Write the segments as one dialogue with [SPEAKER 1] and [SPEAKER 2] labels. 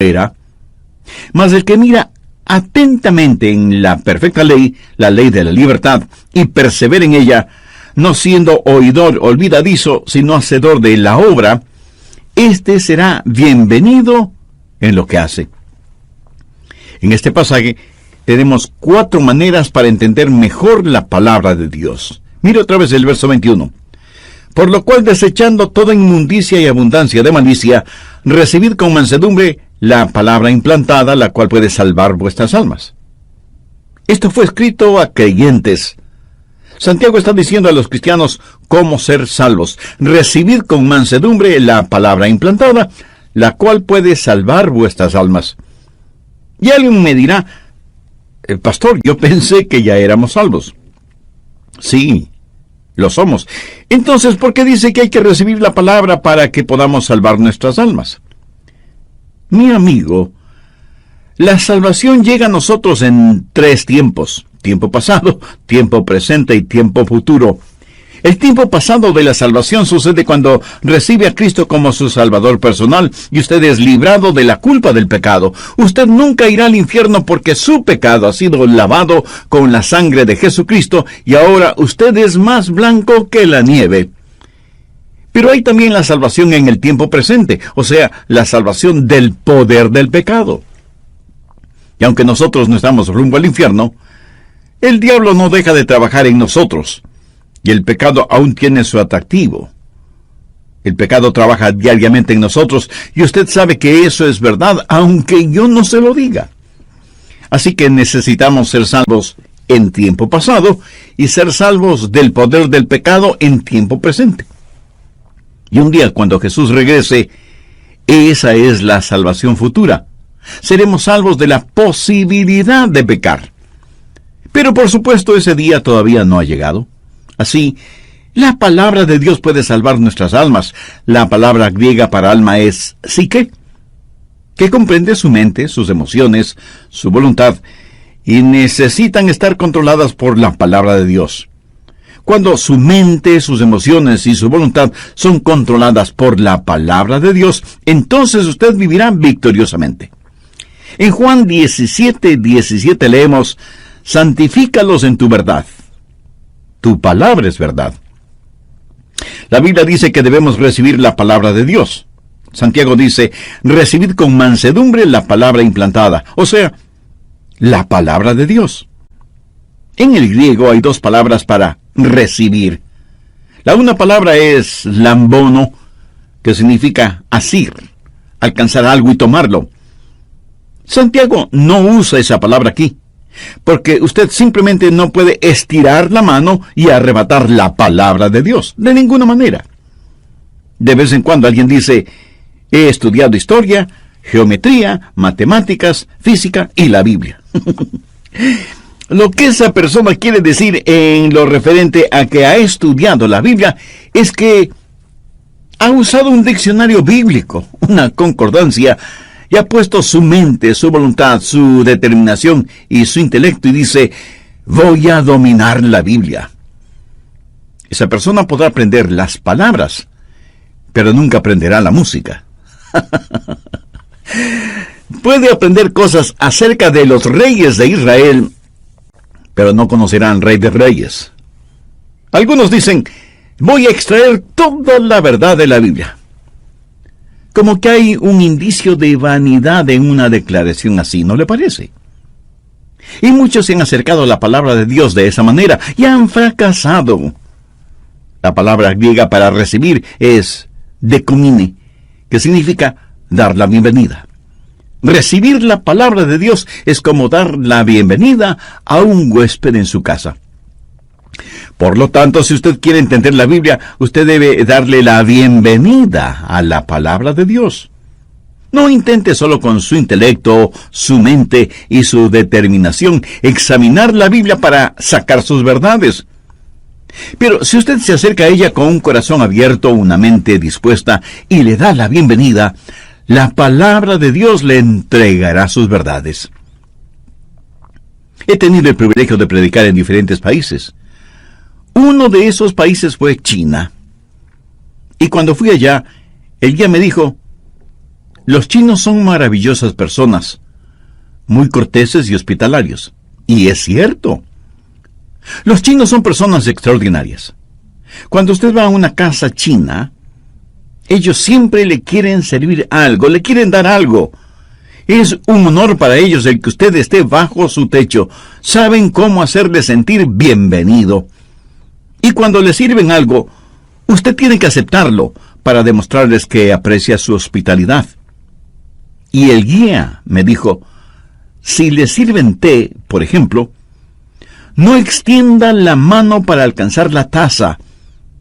[SPEAKER 1] era. Mas el que mira atentamente en la perfecta ley, la ley de la libertad, y persevera en ella, no siendo oidor olvidadizo, sino hacedor de la obra, éste será bienvenido en lo que hace. En este pasaje tenemos 4 maneras para entender mejor la palabra de Dios. Mire otra vez el verso 21. Por lo cual, desechando toda inmundicia y abundancia de malicia, recibid con mansedumbre la palabra implantada, la cual puede salvar vuestras almas. Esto fue escrito a creyentes. Santiago está diciendo a los cristianos cómo ser salvos. Recibid con mansedumbre la palabra implantada, la cual puede salvar vuestras almas. Y alguien me dirá, pastor, yo pensé que ya éramos salvos. Sí, lo somos. Entonces, ¿por qué dice que hay que recibir la palabra para que podamos salvar nuestras almas? Mi amigo, la salvación llega a nosotros en 3 tiempos. Tiempo pasado, tiempo presente y tiempo futuro. El tiempo pasado de la salvación sucede cuando recibe a Cristo como su Salvador personal y usted es librado de la culpa del pecado. Usted nunca irá al infierno porque su pecado ha sido lavado con la sangre de Jesucristo y ahora usted es más blanco que la nieve. Pero hay también la salvación en el tiempo presente, o sea, la salvación del poder del pecado. Y aunque nosotros no estamos rumbo al infierno, el diablo no deja de trabajar en nosotros. Y el pecado aún tiene su atractivo. El pecado trabaja diariamente en nosotros, y usted sabe que eso es verdad, aunque yo no se lo diga. Así que necesitamos ser salvos en tiempo pasado, y ser salvos del poder del pecado en tiempo presente. Y un día, cuando Jesús regrese, esa es la salvación futura. Seremos salvos de la posibilidad de pecar. Pero por supuesto, ese día todavía no ha llegado. Así, la palabra de Dios puede salvar nuestras almas. La palabra griega para alma es psique, que comprende su mente, sus emociones, su voluntad, y necesitan estar controladas por la palabra de Dios. Cuando su mente, sus emociones y su voluntad son controladas por la palabra de Dios, entonces usted vivirá victoriosamente. En Juan 17:17 leemos, santifícalos en tu verdad. Tu palabra es verdad. La Biblia dice que debemos recibir la palabra de Dios. Santiago dice, recibid con mansedumbre la palabra implantada, o sea, la palabra de Dios. En el griego hay 2 palabras para recibir. La una palabra es lambono, que significa asir, alcanzar algo y tomarlo. Santiago no usa esa palabra aquí, porque usted simplemente no puede estirar la mano y arrebatar la palabra de Dios, de ninguna manera. De vez en cuando alguien dice, he estudiado historia, geometría, matemáticas, física y la Biblia. Lo que esa persona quiere decir en lo referente a que ha estudiado la Biblia es que ha usado un diccionario bíblico, una concordancia, y ha puesto su mente, su voluntad, su determinación y su intelecto y dice, voy a dominar la Biblia. Esa persona podrá aprender las palabras, pero nunca aprenderá la música. Puede aprender cosas acerca de los reyes de Israel, pero no conocerán al Rey de Reyes. Algunos dicen, voy a extraer toda la verdad de la Biblia. Como que hay un indicio de vanidad en una declaración así, ¿no le parece? Y muchos se han acercado a la palabra de Dios de esa manera y han fracasado. La palabra griega para recibir es dekomine, que significa dar la bienvenida. Recibir la palabra de Dios es como dar la bienvenida a un huésped en su casa. Por lo tanto, si usted quiere entender la Biblia, usted debe darle la bienvenida a la palabra de Dios. No intente solo con su intelecto, su mente y su determinación examinar la Biblia para sacar sus verdades. Pero si usted se acerca a ella con un corazón abierto, una mente dispuesta y le da la bienvenida, la palabra de Dios le entregará sus verdades. He tenido el privilegio de predicar en diferentes países. Uno de esos países fue China. Y cuando fui allá, el guía me dijo, Los chinos son maravillosas personas, muy corteses y hospitalarios. Y es cierto. Los chinos son personas extraordinarias. Cuando usted va a una casa china, ellos siempre le quieren servir algo, le quieren dar algo. Es un honor para ellos el que usted esté bajo su techo. Saben cómo hacerle sentir bienvenido. Y cuando le sirven algo, usted tiene que aceptarlo para demostrarles que aprecia su hospitalidad. Y el guía me dijo, si le sirven té, por ejemplo, no extienda la mano para alcanzar la taza.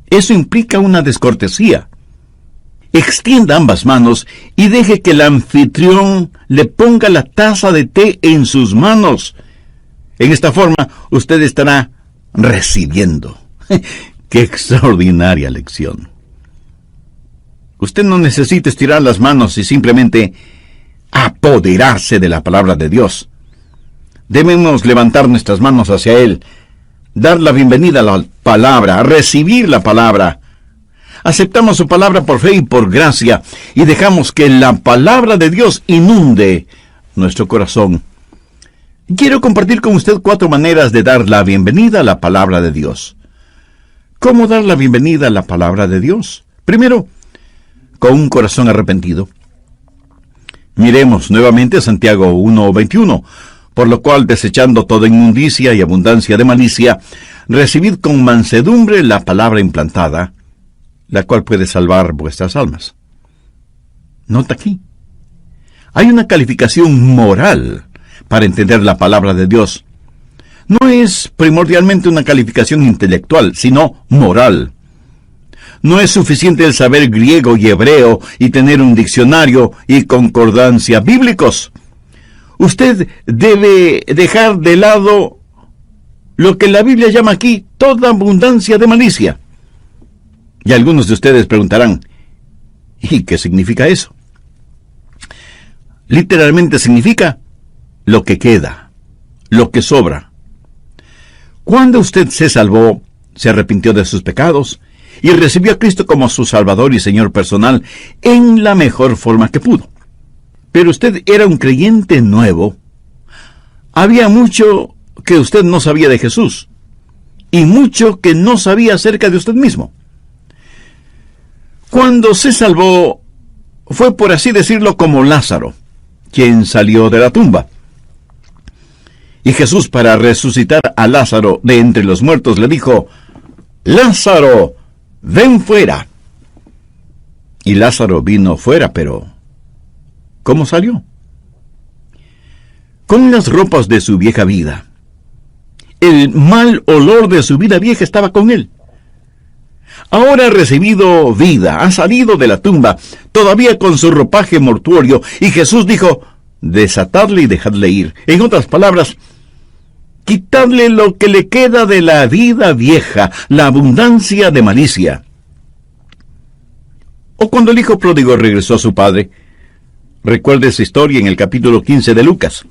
[SPEAKER 1] Eso implica una descortesía. Extienda ambas manos y deje que el anfitrión le ponga la taza de té en sus manos. En esta forma, usted estará recibiendo. ¡Qué extraordinaria lección! Usted no necesita estirar las manos y simplemente apoderarse de la palabra de Dios. Debemos levantar nuestras manos hacia Él, dar la bienvenida a la palabra, recibir la palabra. Aceptamos su palabra por fe y por gracia y dejamos que la palabra de Dios inunde nuestro corazón. Quiero compartir con usted 4 maneras de dar la bienvenida a la palabra de Dios. ¿Cómo dar la bienvenida a la palabra de Dios? Primero, con un corazón arrepentido. Miremos nuevamente Santiago 1:21, por lo cual, desechando toda inmundicia y abundancia de malicia, recibid con mansedumbre la palabra implantada, la cual puede salvar vuestras almas. Nota aquí. Hay una calificación moral para entender la palabra de Dios. No es primordialmente una calificación intelectual, sino moral. No es suficiente el saber griego y hebreo y tener un diccionario y concordancia bíblicos. Usted debe dejar de lado lo que la Biblia llama aquí toda abundancia de malicia. Y algunos de ustedes preguntarán, ¿y qué significa eso? Literalmente significa lo que queda, lo que sobra. Cuando usted se salvó, se arrepintió de sus pecados y recibió a Cristo como su Salvador y Señor personal en la mejor forma que pudo. Pero usted era un creyente nuevo. Había mucho que usted no sabía de Jesús y mucho que no sabía acerca de usted mismo. Cuando se salvó, fue por así decirlo como Lázaro, quien salió de la tumba. Y Jesús, para resucitar a Lázaro de entre los muertos, le dijo, Lázaro, ven fuera. Y Lázaro vino fuera, pero ¿cómo salió? Con las ropas de su vieja vida. El mal olor de su vida vieja estaba con él. Ahora ha recibido vida, ha salido de la tumba, todavía con su ropaje mortuorio, y Jesús dijo, desatadle y dejadle ir. En otras palabras, quitadle lo que le queda de la vida vieja, la abundancia de malicia. O cuando el hijo pródigo regresó a su padre, recuerde esa historia en el capítulo 15 de Lucas.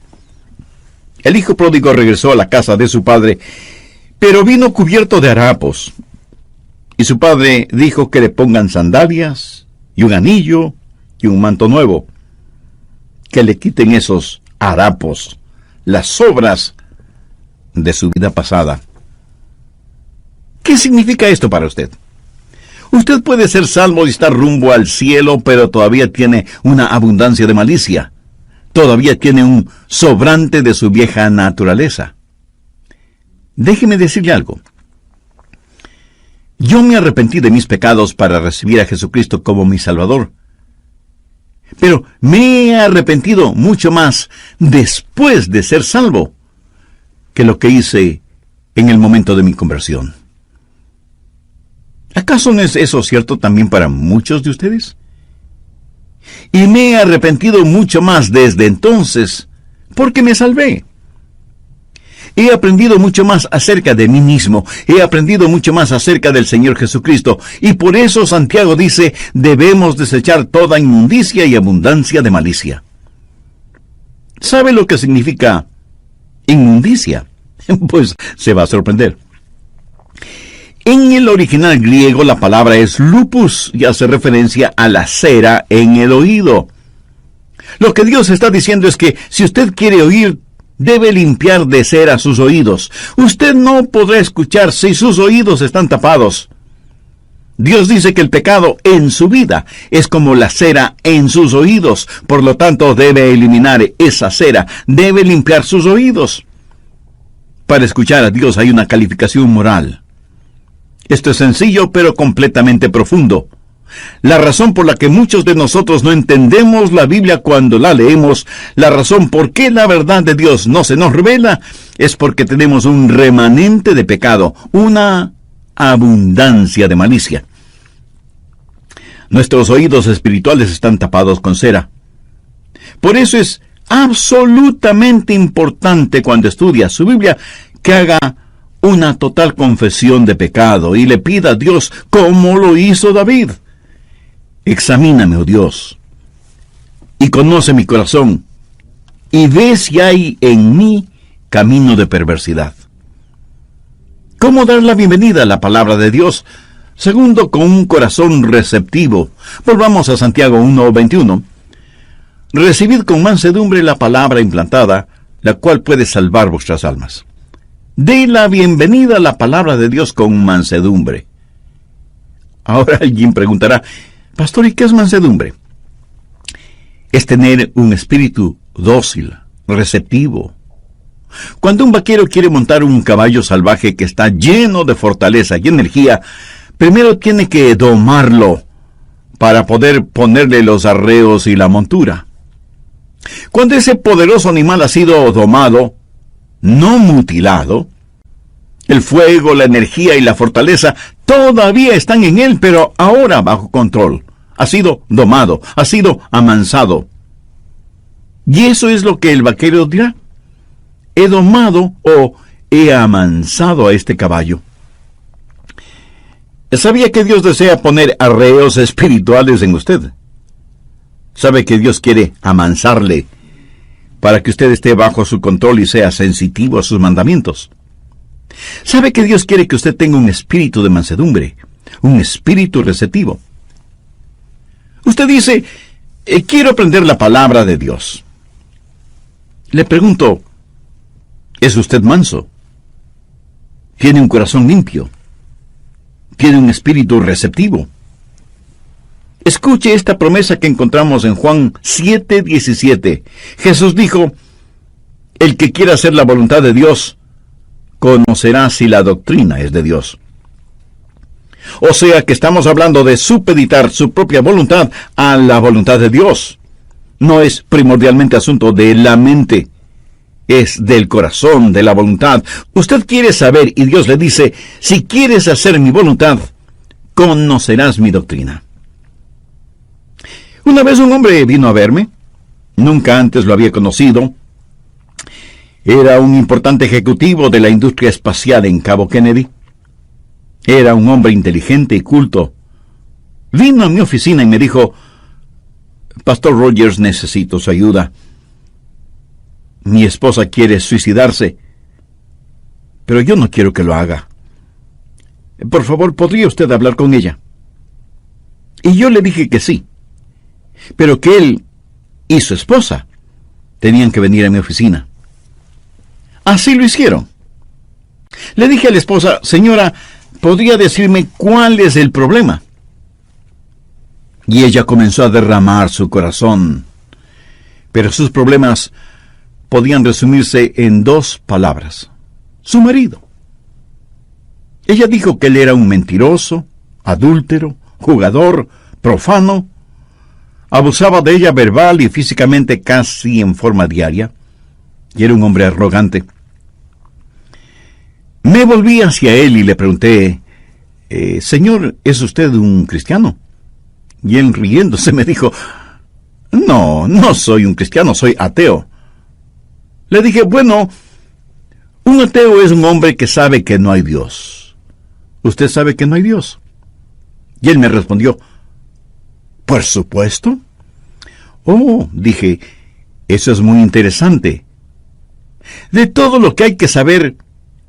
[SPEAKER 1] El hijo pródigo regresó a la casa de su padre, pero vino cubierto de harapos. Y su padre dijo que le pongan sandalias, y un anillo, y un manto nuevo. Que le quiten esos harapos, las sobras de su vida pasada. ¿Qué significa esto para usted? Usted puede ser salvo y estar rumbo al cielo, pero todavía tiene una abundancia de malicia. Todavía tiene un sobrante de su vieja naturaleza. Déjeme decirle algo. Yo me arrepentí de mis pecados para recibir a Jesucristo como mi Salvador. Pero me he arrepentido mucho más después de ser salvo que lo que hice en el momento de mi conversión. ¿Acaso no es eso cierto también para muchos de ustedes? Y me he arrepentido mucho más desde entonces porque me salvé. He aprendido mucho más acerca de mí mismo. He aprendido mucho más acerca del Señor Jesucristo. Y por eso Santiago dice, debemos desechar toda inmundicia y abundancia de malicia. ¿Sabe lo que significa inmundicia? Pues se va a sorprender. En el original griego la palabra es lupus y hace referencia a la cera en el oído. Lo que Dios está diciendo es que si usted quiere oír, debe limpiar de cera sus oídos. Usted no podrá escuchar si sus oídos están tapados. Dios dice que el pecado en su vida es como la cera en sus oídos. Por lo tanto, debe eliminar esa cera, debe limpiar sus oídos. Para escuchar a Dios hay una calificación moral. Esto es sencillo, pero completamente profundo. La razón por la que muchos de nosotros no entendemos la Biblia cuando la leemos, la razón por qué la verdad de Dios no se nos revela, es porque tenemos un remanente de pecado, una abundancia de malicia. Nuestros oídos espirituales están tapados con cera. Por eso es absolutamente importante cuando estudia su Biblia que haga una total confesión de pecado y le pida a Dios como lo hizo David. Examíname, oh Dios, y conoce mi corazón, y ve si hay en mí camino de perversidad. ¿Cómo dar la bienvenida a la palabra de Dios? Segundo, con un corazón receptivo. Volvamos a Santiago 1:21. Recibid con mansedumbre la palabra implantada, la cual puede salvar vuestras almas. Dé la bienvenida a la palabra de Dios con mansedumbre. Ahora alguien preguntará, Pastor, ¿y qué es mansedumbre? Es tener un espíritu dócil, receptivo. Cuando un vaquero quiere montar un caballo salvaje que está lleno de fortaleza y energía, primero tiene que domarlo para poder ponerle los arreos y la montura. Cuando ese poderoso animal ha sido domado, no mutilado, el fuego, la energía y la fortaleza todavía están en él, pero ahora bajo control. Ha sido domado, ha sido amansado. Y eso es lo que el vaquero dirá. He domado o he amansado a este caballo. ¿Sabía que Dios desea poner arreos espirituales en usted? ¿Sabe que Dios quiere amansarle para que usted esté bajo su control y sea sensitivo a sus mandamientos? ¿Sabe que Dios quiere que usted tenga un espíritu de mansedumbre, un espíritu receptivo? Usted dice, quiero aprender la palabra de Dios. Le pregunto, ¿es usted manso? ¿Tiene un corazón limpio? ¿Tiene un espíritu receptivo? Escuche esta promesa que encontramos en Juan 7:17. Jesús dijo, el que quiera hacer la voluntad de Dios, conocerá si la doctrina es de Dios. O sea que estamos hablando de supeditar su propia voluntad a la voluntad de Dios. No es primordialmente asunto de la mente, es del corazón, de la voluntad. Usted quiere saber y Dios le dice, si quieres hacer mi voluntad, conocerás mi doctrina. Una vez un hombre vino a verme, nunca antes lo había conocido. Era un importante ejecutivo de la industria espacial en Cabo Kennedy. Era un hombre inteligente y culto. Vino a mi oficina y me dijo, Pastor Rogers, necesito su ayuda. Mi esposa quiere suicidarse, pero yo no quiero que lo haga. Por favor, ¿podría usted hablar con ella? Y yo le dije que sí, pero que él y su esposa tenían que venir a mi oficina. Así lo hicieron. Le dije a la esposa, señora, ¿podría decirme cuál es el problema? Y ella comenzó a derramar su corazón. Pero sus problemas podían resumirse en 2 palabras. Su marido. Ella dijo que él era un mentiroso, adúltero, jugador, profano. Abusaba de ella verbal y físicamente casi en forma diaria. Y era un hombre arrogante. Me volví hacia él y le pregunté, Señor, ¿es usted un cristiano? Y él riéndose me dijo, no soy un cristiano, soy ateo. Le dije, bueno, un ateo es un hombre que sabe que no hay Dios. ¿Usted sabe que no hay Dios? Y él me respondió, por supuesto. Oh, dije, eso es muy interesante. De todo lo que hay que saber,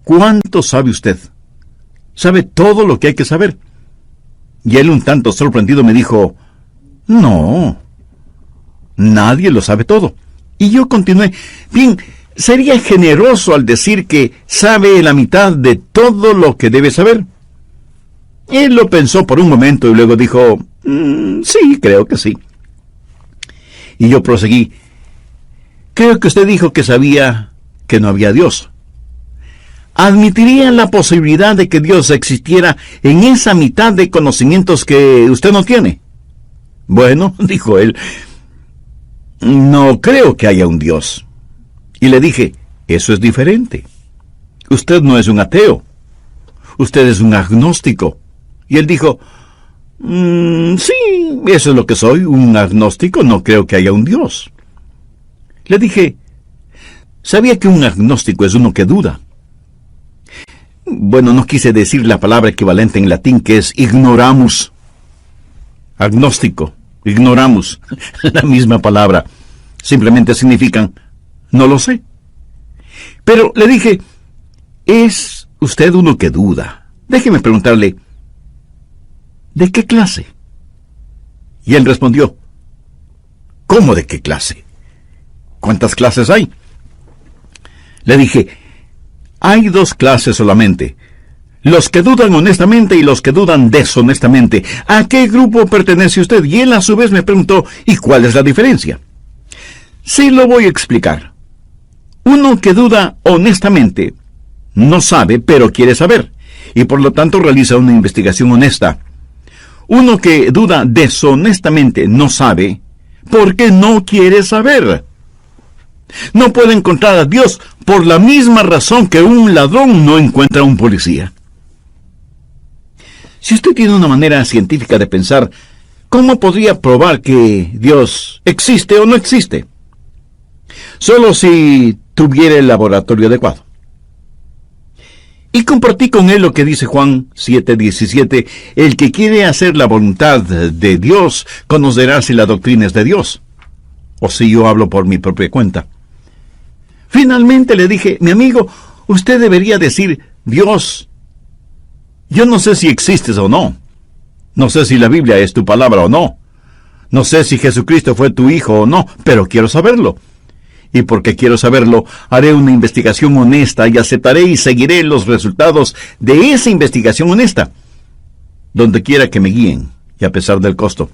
[SPEAKER 1] ¿cuánto sabe usted? ¿Sabe todo lo que hay que saber? Y él un tanto sorprendido me dijo, no, Nadie lo sabe todo. Y yo continué, bien, sería generoso al decir que sabe la mitad de todo lo que debe saber. Él lo pensó por un momento y luego dijo, sí, creo que sí. Y yo proseguí, creo que usted dijo que sabía que no había Dios. ¿Admitiría la posibilidad de que Dios existiera en esa mitad de conocimientos que usted no tiene? Bueno, dijo él, no creo que haya un Dios. Y le dije, eso es diferente. Usted no es un ateo. Usted es un agnóstico. Y él dijo, sí, eso es lo que soy, un agnóstico, no creo que haya un Dios. Le dije, ¿sabía que un agnóstico es uno que duda? Bueno, no quise decir la palabra equivalente en latín, que es ignoramus. Agnóstico, ignoramus, la misma palabra. Simplemente significan, no lo sé. Pero le dije, ¿es usted uno que duda? Déjeme preguntarle, ¿de qué clase? Y él respondió, ¿cómo de qué clase? ¿Cuántas clases hay? Le dije, hay 2 clases solamente. Los que dudan honestamente y los que dudan deshonestamente. ¿A qué grupo pertenece usted? Y él a su vez me preguntó, ¿y cuál es la diferencia? Sí, lo voy a explicar. Uno que duda honestamente no sabe, pero quiere saber, y por lo tanto realiza una investigación honesta. Uno que duda deshonestamente no sabe, porque no quiere saber. No puede encontrar a Dios por la misma razón que un ladrón no encuentra a un policía. Si usted tiene una manera científica de pensar, ¿cómo podría probar que Dios existe o no existe? Solo si tuviera el laboratorio adecuado. Y compartí con él lo que dice Juan 7:17, el que quiere hacer la voluntad de Dios conocerá si la doctrina es de Dios, o si yo hablo por mi propia cuenta. Finalmente le dije, mi amigo, usted debería decir, Dios, yo no sé si existes o no. No sé si la Biblia es tu palabra o no. No sé si Jesucristo fue tu hijo o no, pero quiero saberlo. Y porque quiero saberlo, haré una investigación honesta y aceptaré y seguiré los resultados de esa investigación honesta, donde quiera que me guíen, y a pesar del costo.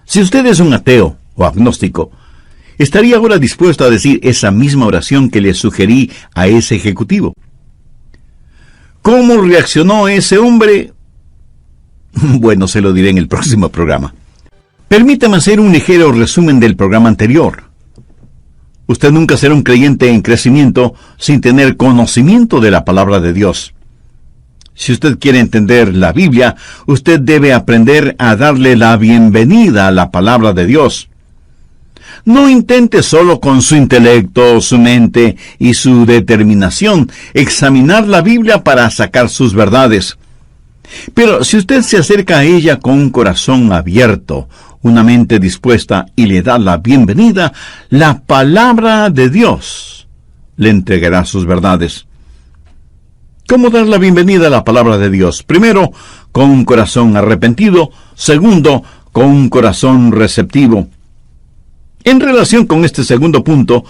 [SPEAKER 1] Si usted es un ateo o agnóstico, ¿estaría ahora dispuesto a decir esa misma oración que le sugerí a ese ejecutivo? ¿Cómo reaccionó ese hombre? Bueno, se lo diré en el próximo programa. Permítame hacer un ligero resumen del programa anterior. Usted nunca será un creyente en crecimiento sin tener conocimiento de la palabra de Dios. Si usted quiere entender la Biblia, usted debe aprender a darle la bienvenida a la palabra de Dios. No intente solo con su intelecto, su mente y su determinación examinar la Biblia para sacar sus verdades. Pero si usted se acerca a ella con un corazón abierto, una mente dispuesta y le da la bienvenida, la palabra de Dios le entregará sus verdades. ¿Cómo dar la bienvenida a la palabra de Dios? Primero, con un corazón arrepentido. Segundo, con un corazón receptivo. En relación con este segundo punto,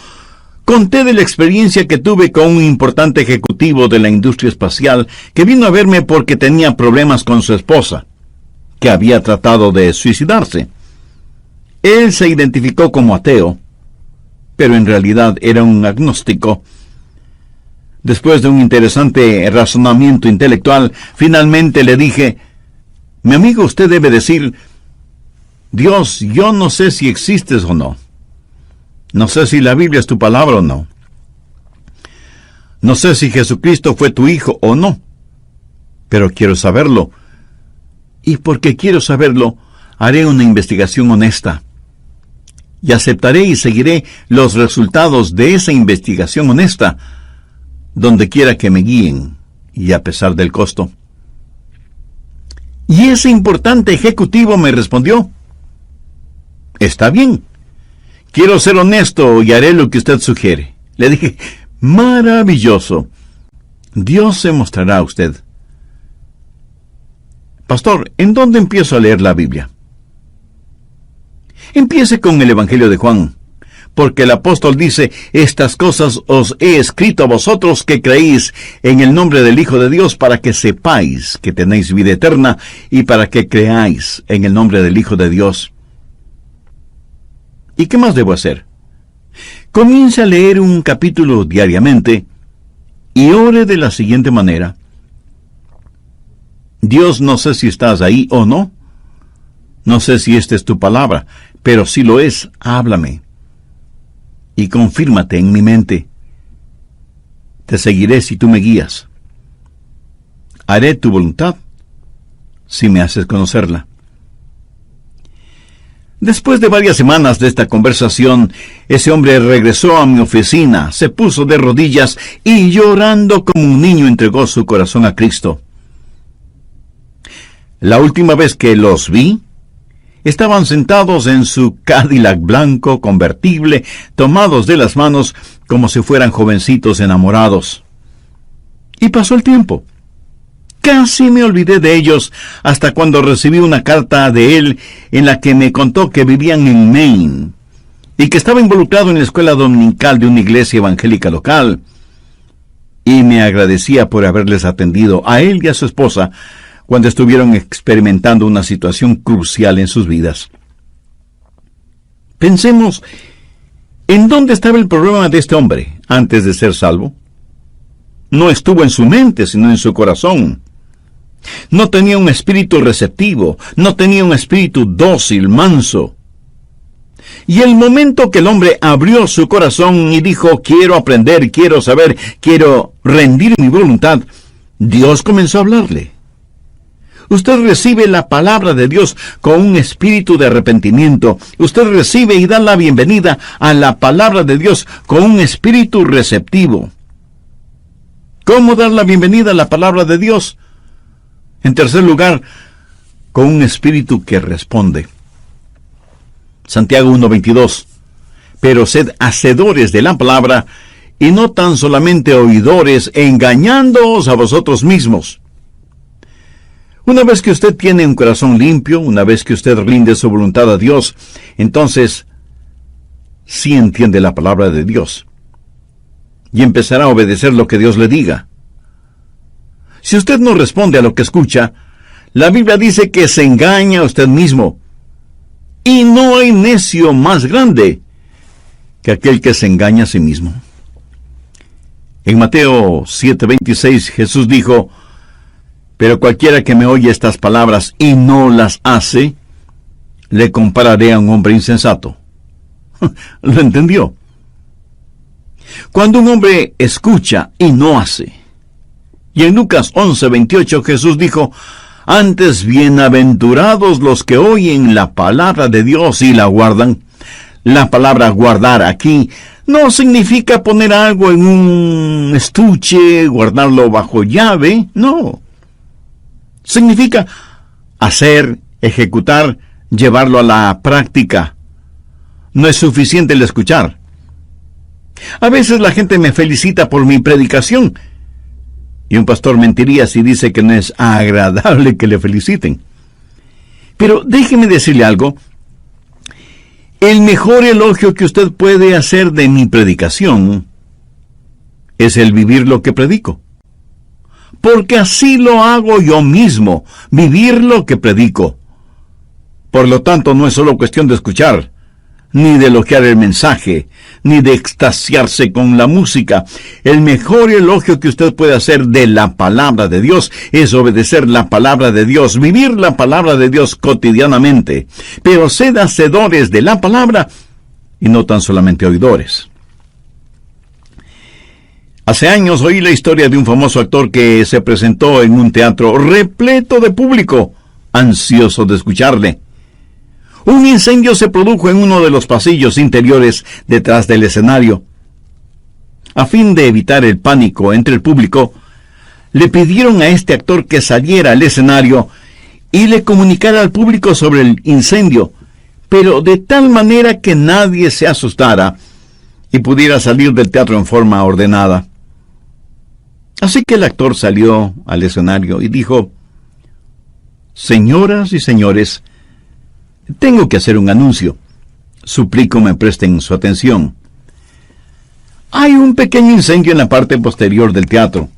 [SPEAKER 1] conté de la experiencia que tuve con un importante ejecutivo de la industria espacial que vino a verme porque tenía problemas con su esposa, que había tratado de suicidarse. Él se identificó como ateo, pero en realidad era un agnóstico. Después de un interesante razonamiento intelectual, finalmente le dije, mi amigo, usted debe decir, Dios, yo no sé si existes o no. No sé si la Biblia es tu palabra o no. No sé si Jesucristo fue tu hijo o no. Pero quiero saberlo. Y porque quiero saberlo, haré una investigación honesta. Y aceptaré y seguiré los resultados de esa investigación honesta, donde quiera que me guíen, y a pesar del costo. Y ese importante ejecutivo me respondió, está bien, quiero ser honesto y haré lo que usted sugiere. Le dije, maravilloso, Dios se mostrará a usted. Pastor, ¿en dónde empiezo a leer la Biblia? Empiece con el Evangelio de Juan, porque el apóstol dice: estas cosas os he escrito a vosotros que creéis en el nombre del Hijo de Dios, para que sepáis que tenéis vida eterna, y para que creáis en el nombre del Hijo de Dios. ¿Y qué más debo hacer? Comience a leer un capítulo diariamente y ore de la siguiente manera: Dios, no sé si estás ahí o no. No sé si esta es tu palabra, pero si lo es, háblame. Y confírmate en mi mente. Te seguiré si tú me guías. Haré tu voluntad si me haces conocerla. Después de varias semanas de esta conversación, ese hombre regresó a mi oficina, se puso de rodillas y llorando como un niño entregó su corazón a Cristo. La última vez que los vi, estaban sentados en su Cadillac blanco convertible, tomados de las manos como si fueran jovencitos enamorados. Y pasó el tiempo. Casi me olvidé de ellos hasta cuando recibí una carta de él en la que me contó que vivían en Maine y que estaba involucrado en la escuela dominical de una iglesia evangélica local. Y me agradecía por haberles atendido a él y a su esposa cuando estuvieron experimentando una situación crucial en sus vidas. Pensemos, ¿en dónde estaba el problema de este hombre antes de ser salvo? No estuvo en su mente, sino en su corazón. No tenía un espíritu receptivo, no tenía un espíritu dócil, manso. Y el momento que el hombre abrió su corazón y dijo: quiero aprender, quiero saber, quiero rendir mi voluntad, Dios comenzó a hablarle. Usted recibe la palabra de Dios con un espíritu de arrepentimiento. Usted recibe y da la bienvenida a la palabra de Dios con un espíritu receptivo. ¿Cómo dar la bienvenida a la palabra de Dios? En tercer lugar, con un espíritu que responde. Santiago 1:22. Pero sed hacedores de la palabra, y no tan solamente oidores, engañándoos a vosotros mismos. Una vez que usted tiene un corazón limpio, una vez que usted rinde su voluntad a Dios, entonces sí entiende la palabra de Dios y empezará a obedecer lo que Dios le diga. Si usted no responde a lo que escucha, la Biblia dice que se engaña a usted mismo, y no hay necio más grande que aquel que se engaña a sí mismo. En Mateo 7:26 Jesús dijo: pero cualquiera que me oye estas palabras y no las hace, le compararé a un hombre insensato. ¿Lo entendió? Cuando un hombre escucha y no hace. Y en Lucas 11:28 Jesús dijo: antes bienaventurados los que oyen la palabra de Dios y la guardan. La palabra guardar aquí no significa poner algo en un estuche, guardarlo bajo llave, no. Significa hacer, ejecutar, llevarlo a la práctica. No es suficiente el escuchar. A veces la gente me felicita por mi predicación, y un pastor mentiría si dice que no es agradable que le feliciten. Pero déjeme decirle algo. El mejor elogio que usted puede hacer de mi predicación es el vivir lo que predico. Porque así lo hago yo mismo, vivir lo que predico. Por lo tanto, no es solo cuestión de escuchar, ni de elogiar el mensaje, ni de extasiarse con la música. El mejor elogio que usted puede hacer de la palabra de Dios es obedecer la palabra de Dios, vivir la palabra de Dios cotidianamente. Pero sed hacedores de la palabra y no tan solamente oidores. Hace años oí la historia de un famoso actor que se presentó en un teatro repleto de público, ansioso de escucharle. Un incendio se produjo en uno de los pasillos interiores detrás del escenario. A fin de evitar el pánico entre el público, le pidieron a este actor que saliera al escenario y le comunicara al público sobre el incendio, pero de tal manera que nadie se asustara y pudiera salir del teatro en forma ordenada. Así que el actor salió al escenario y dijo: señoras y señores, tengo que hacer un anuncio. Suplico me presten su atención. Hay un pequeño incendio en la parte posterior del teatro.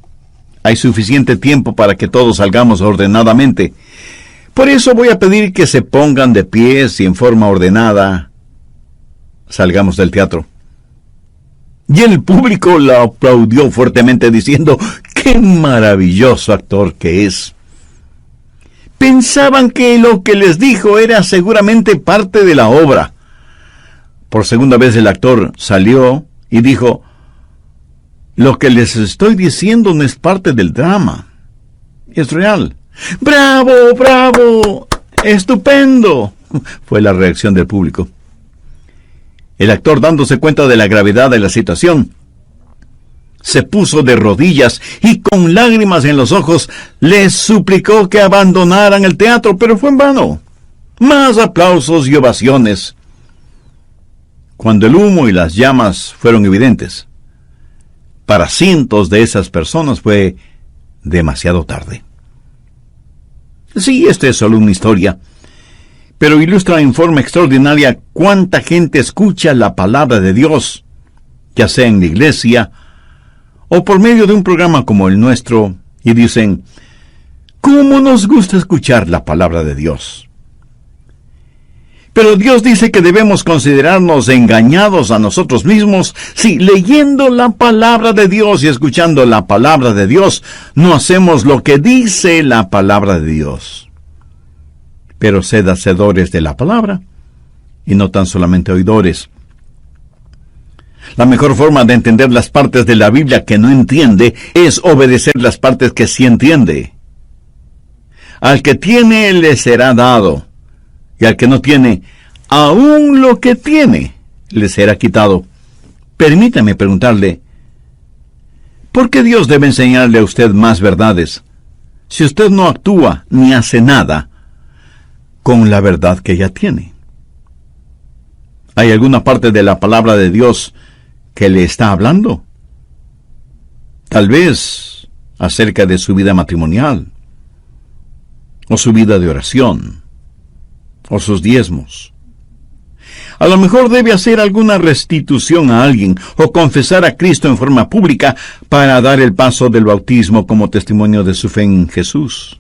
[SPEAKER 1] Hay suficiente tiempo para que todos salgamos ordenadamente. Por eso voy a pedir que se pongan de pies y en forma ordenada salgamos del teatro. Y el público lo aplaudió fuertemente diciendo, ¡qué maravilloso actor que es! Pensaban que lo que les dijo era seguramente parte de la obra. Por segunda vez el actor salió y dijo, lo que les estoy diciendo no es parte del drama. Es real. ¡Bravo, bravo! ¡Estupendo!, fue la reacción del público. El actor, dándose cuenta de la gravedad de la situación, se puso de rodillas y con lágrimas en los ojos les suplicó que abandonaran el teatro, pero fue en vano. Más aplausos y ovaciones. Cuando el humo y las llamas fueron evidentes, para cientos de esas personas fue demasiado tarde. Sí, esta es solo una historia, pero ilustra en forma extraordinaria cuánta gente escucha la palabra de Dios, ya sea en la iglesia o por medio de un programa como el nuestro, y dicen, ¿cómo nos gusta escuchar la palabra de Dios? Pero Dios dice que debemos considerarnos engañados a nosotros mismos si leyendo la palabra de Dios y escuchando la palabra de Dios no hacemos lo que dice la palabra de Dios. Pero sed hacedores de la palabra y no tan solamente oidores. La mejor forma de entender las partes de la Biblia que no entiende es obedecer las partes que sí entiende. Al que tiene le será dado, y al que no tiene, aún lo que tiene le será quitado. Permítame preguntarle, ¿por qué Dios debe enseñarle a usted más verdades si usted no actúa ni hace nada con la verdad que ya tiene? ¿Hay alguna parte de la palabra de Dios que le está hablando? Tal vez acerca de su vida matrimonial, o su vida de oración, o sus diezmos. A lo mejor debe hacer alguna restitución a alguien, o confesar a Cristo en forma pública para dar el paso del bautismo como testimonio de su fe en Jesús.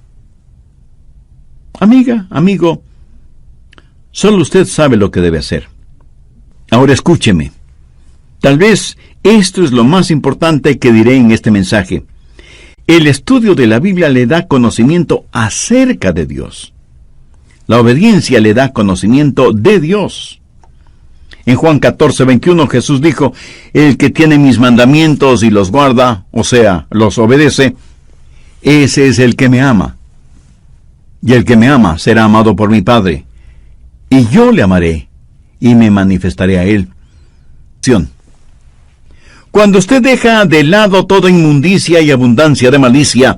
[SPEAKER 1] Amiga, amigo, solo usted sabe lo que debe hacer. Ahora escúcheme. Tal vez esto es lo más importante que diré en este mensaje. El estudio de la Biblia le da conocimiento acerca de Dios. La obediencia le da conocimiento de Dios. En Juan 14:21 Jesús dijo, el que tiene mis mandamientos y los guarda, o sea, los obedece, ese es el que me ama. Y el que me ama será amado por mi Padre. Y yo le amaré y me manifestaré a él. Cuando usted deja de lado toda inmundicia y abundancia de malicia,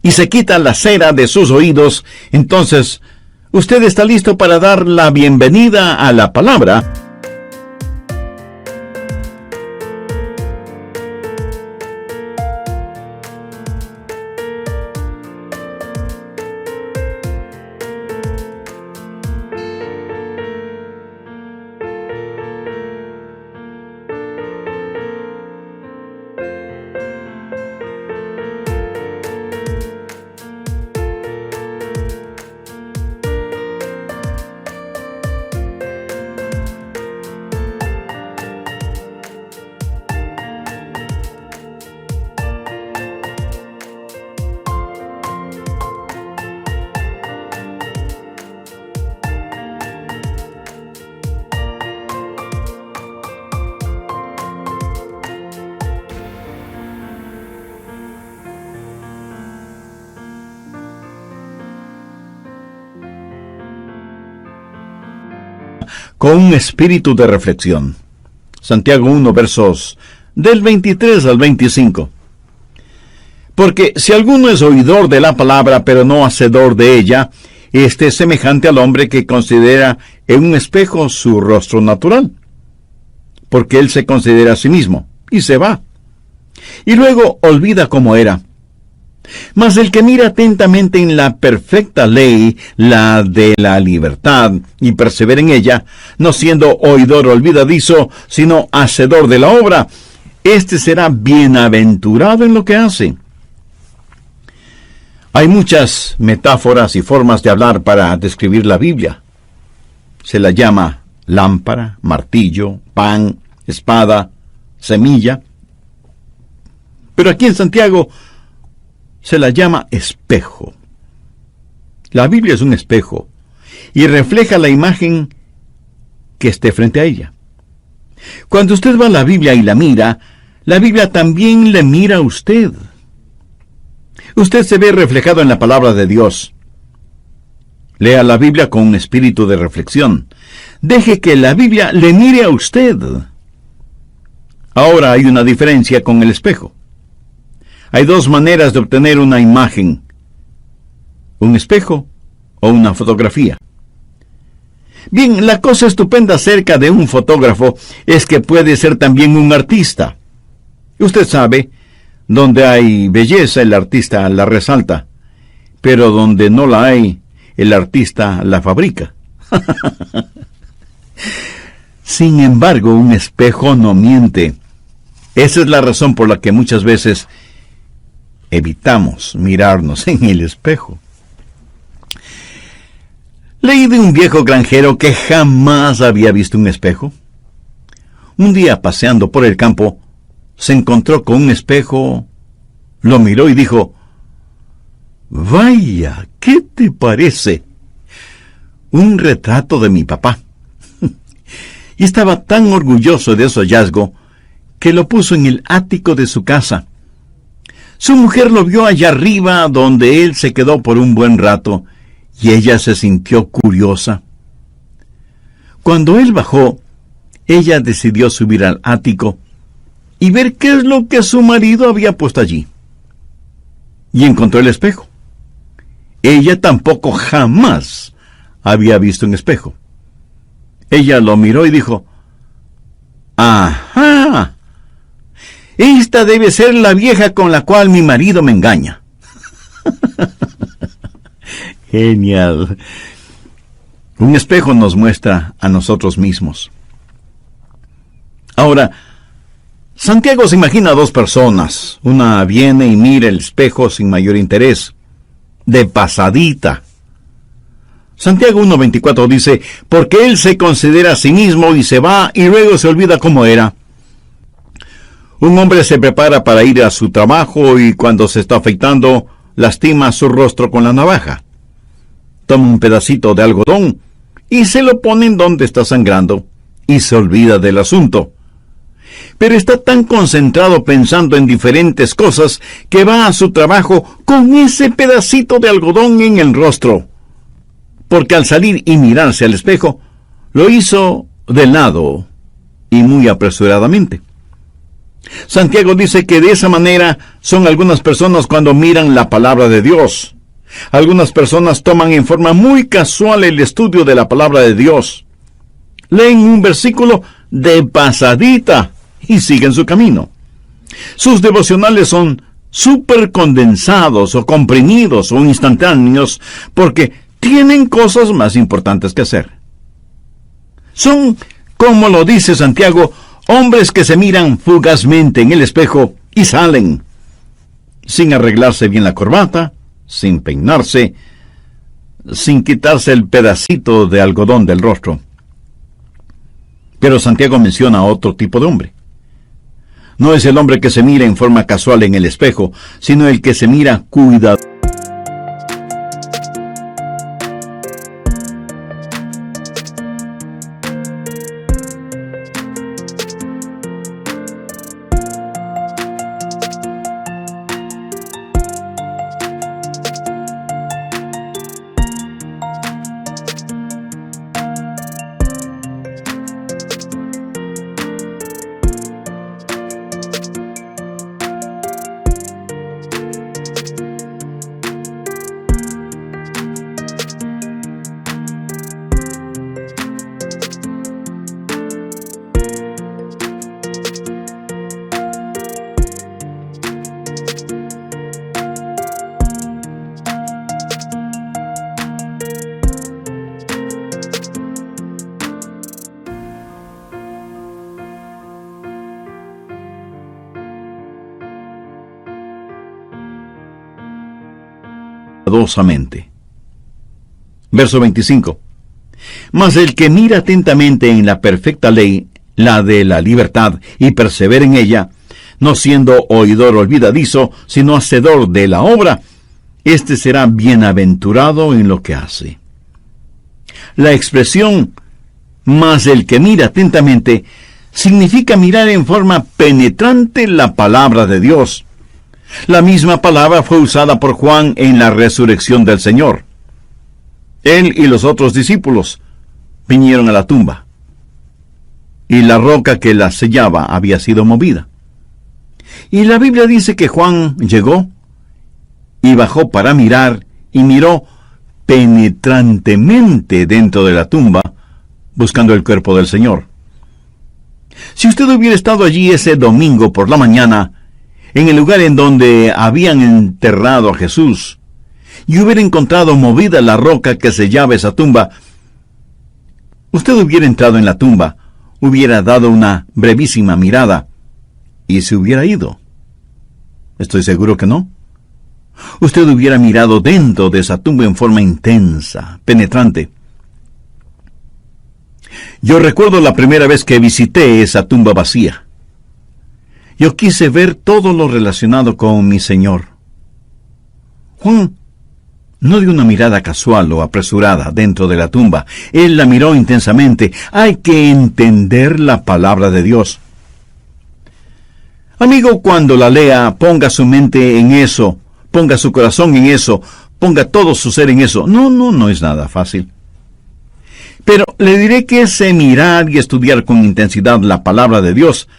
[SPEAKER 1] y se quita la cera de sus oídos, entonces usted está listo para dar la bienvenida a la palabra. Con un espíritu de reflexión. Santiago 1, versos del 23 al 25. Porque si alguno es oidor de la palabra, pero no hacedor de ella, este es semejante al hombre que considera en un espejo su rostro natural. Porque él se considera a sí mismo, y se va. Y luego olvida cómo era. Mas el que mira atentamente en la perfecta ley, la de la libertad, y persevera en ella, no siendo oidor olvidadizo, sino hacedor de la obra, éste será bienaventurado en lo que hace. Hay muchas metáforas y formas de hablar para describir la Biblia. Se la llama lámpara, martillo, pan, espada, semilla. Pero aquí en Santiago se la llama espejo. La Biblia es un espejo y refleja la imagen que esté frente a ella. Cuando usted va a la Biblia y la Biblia también le mira a usted. Usted se ve reflejado en la palabra de Dios. Lea la Biblia con un espíritu de reflexión. Deje que la Biblia le mire a usted. Ahora hay una diferencia con el espejo. Hay dos maneras de obtener una imagen: un espejo o una fotografía. Bien, la cosa estupenda acerca de un fotógrafo es que puede ser también un artista. Usted sabe, donde hay belleza, el artista la resalta, pero donde no la hay, el artista la fabrica. Sin embargo, un espejo no miente. Esa es la razón por la que muchas veces evitamos mirarnos en el espejo. Leí de un viejo granjero que jamás había visto un espejo. Un día, paseando por el campo, se encontró con un espejo, lo miró y dijo: «Vaya, ¿qué te parece? Un retrato de mi papá». Y estaba tan orgulloso de ese hallazgo que lo puso en el ático de su casa. Su mujer lo vio allá arriba, donde él se quedó por un buen rato, y ella se sintió curiosa. Cuando él bajó, ella decidió subir al ático y ver qué es lo que su marido había puesto allí. Y encontró el espejo. Ella tampoco jamás había visto un espejo. Ella lo miró y dijo: «Ajá, esta debe ser la vieja con la cual mi marido me engaña». Genial. Un espejo nos muestra a nosotros mismos. Ahora, Santiago se imagina a dos personas. Una viene y mira el espejo sin mayor interés, de pasadita. Santiago 1:24 dice: «Porque él se considera a sí mismo y se va y luego se olvida cómo era». Un hombre se prepara para ir a su trabajo y cuando se está afeitando, lastima su rostro con la navaja. Toma un pedacito de algodón y se lo pone en donde está sangrando y se olvida del asunto. Pero está tan concentrado pensando en diferentes cosas que va a su trabajo con ese pedacito de algodón en el rostro. Porque al salir y mirarse al espejo, lo hizo de lado y muy apresuradamente. Santiago dice que de esa manera son algunas personas cuando miran la palabra de Dios. Algunas personas toman en forma muy casual el estudio de la palabra de Dios. Leen un versículo de pasadita y siguen su camino. Sus devocionales son súper condensados o comprimidos o instantáneos porque tienen cosas más importantes que hacer. Son, como lo dice Santiago, hombres que se miran fugazmente en el espejo y salen, sin arreglarse bien la corbata, sin peinarse, sin quitarse el pedacito de algodón del rostro. Pero Santiago menciona a otro tipo de hombre. No es el hombre que se mira en forma casual en el espejo, sino el que se mira cuidadosamente. cuidadosamente. Verso 25. Mas el que mira atentamente en la perfecta ley, la de la libertad, y persevera en ella, no siendo oidor olvidadizo, sino hacedor de la obra, éste será bienaventurado en lo que hace. La expresión mas el que mira atentamente significa mirar en forma penetrante la palabra de Dios. La misma palabra fue usada por Juan en la resurrección del Señor. Él y los otros discípulos vinieron a la tumba, y la roca que la sellaba había sido movida. Y la Biblia dice que Juan llegó y bajó para mirar, y miró penetrantemente dentro de la tumba, buscando el cuerpo del Señor. Si usted hubiera estado allí ese domingo por la mañana, en el lugar en donde habían enterrado a Jesús, y hubiera encontrado movida la roca que sellaba esa tumba, usted hubiera entrado en la tumba, hubiera dado una brevísima mirada, y se hubiera ido. Estoy seguro que no. Usted hubiera mirado dentro de esa tumba en forma intensa, penetrante. Yo recuerdo la primera vez que visité esa tumba vacía. Yo quise ver todo lo relacionado con mi Señor. Juan no dio una mirada casual o apresurada dentro de la tumba. Él la miró intensamente. Hay que entender la palabra de Dios. Amigo, cuando la lea, ponga su mente en eso, ponga su corazón en eso, ponga todo su ser en eso. No es nada fácil. Pero le diré que ese mirar y estudiar con intensidad la palabra de Dios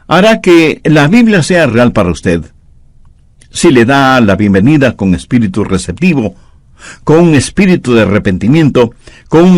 [SPEAKER 1] hará que la Biblia sea real para usted. Si le da la bienvenida con espíritu receptivo, con un espíritu de arrepentimiento, con un